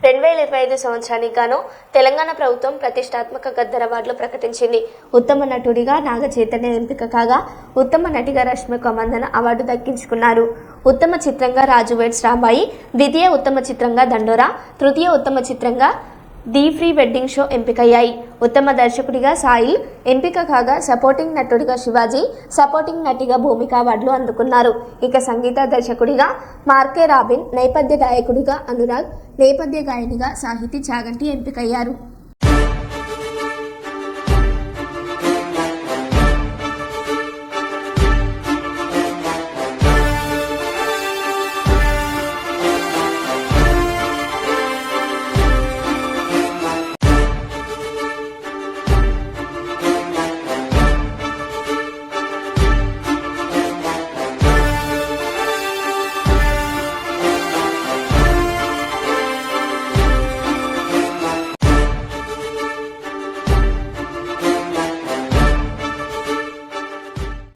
2025 సంవత్సరానికి గాను తెలంగాణ ప్రభుత్వం ప్రతిష్టాత్మక గద్దర్ అవార్డులు ప్రకటించింది. ఉత్తమ నటుడిగా నాగ చైతన్య ఎంపిక కాగా, ఉత్తమ నటిగా రష్మిక మందన అవార్డు దక్కించుకున్నారు. ఉత్తమ చిత్రంగా రాజు వెడ్స్ రాంబాయి, ద్వితీయ ఉత్తమ చిత్రంగా దండోరా, తృతీయ ఉత్తమ చిత్రంగా ది ప్రీ వెడ్డింగ్ షో ఎంపికయ్యాయి. ఉత్తమ దర్శకుడిగా సాయిల్ ఎంపిక కాగా, సపోర్టింగ్ నటుడిగా శివాజీ, సపోర్టింగ్ నటిగా భూమిక అవార్డులు అందుకున్నారు. ఇక సంగీత దర్శకుడిగా మార్కే రాబిన్, నేపథ్య గాయకుడిగా అనురాగ్, నేపథ్య గాయనిగా సాహితీ చాగంటి ఎంపికయ్యారు.